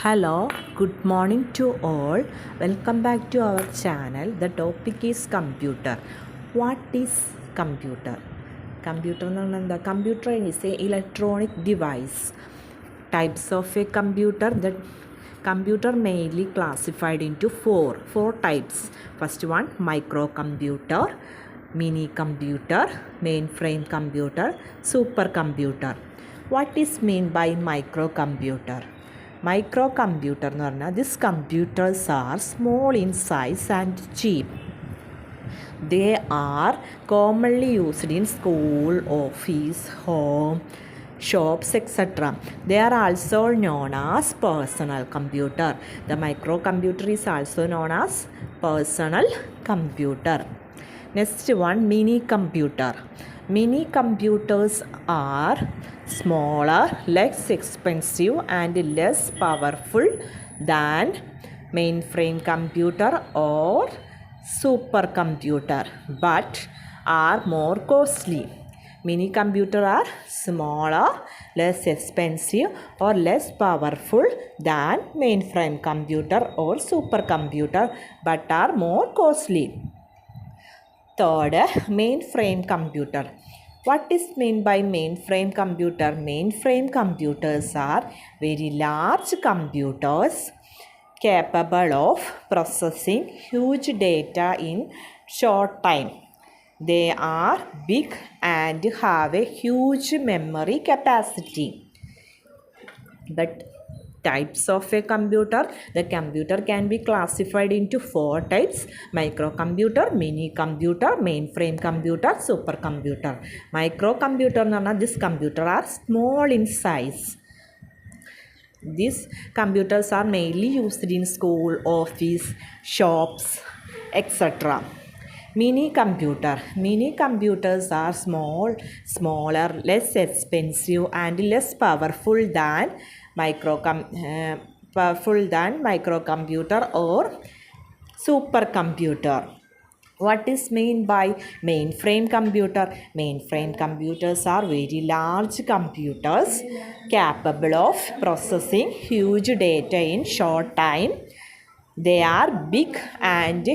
Hello, good morning to all. Welcome back to our channel. The topic is computer. What is computer? Computer എന്ന് പറഞ്ഞാൽ എന്താ? Computer is a electronic device. Types of a computer. The computer mainly classified into four types. First one, microcomputer, mini computer, mainframe computer, supercomputer. What is mean by microcomputer? Microcomputer എന്ന് പറഞ്ഞാൽ these computers are small in size and cheap. They are commonly used in school, office, home, shops, etc. They are also known as personal computer. The microcomputer is also known as personal computer. Next one, mini computer. Mini computers are smaller, less expensive and less powerful than mainframe computer or supercomputer, but are more costly. Mini computer are smaller, less expensive or less powerful than mainframe computer or supercomputer, but are more costly. Third, mainframe computer. What is meant by mainframe computer? Mainframe computers are very large computers capable of processing huge data in short time. They are big and have a huge memory capacity. But types of a computer, the computer can be classified into four types: microcomputer, mini computer, mainframe computer, supercomputer. Microcomputer എന്ന് പറഞ്ഞാൽ this computer are small in size. These computers are mainly used in school, office, shops, etc. Mini computers are smaller, less expensive and less powerful than microcomputer or supercomputer. What is meant by mainframe computer? Mainframe computers are very large computers capable of processing huge data in short time. They are big and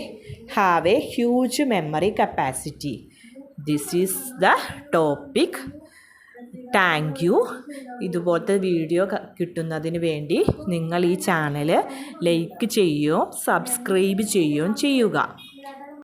have a huge memory capacity. This is the topic. Thank you. ഇതുപോലത്തെ video കിട്ടുന്നതിന് വേണ്ടി നിങ്ങൾ ഈ channel like ചെയ്യുകയും subscribe ചെയ്യുകയും ചെയ്യുക.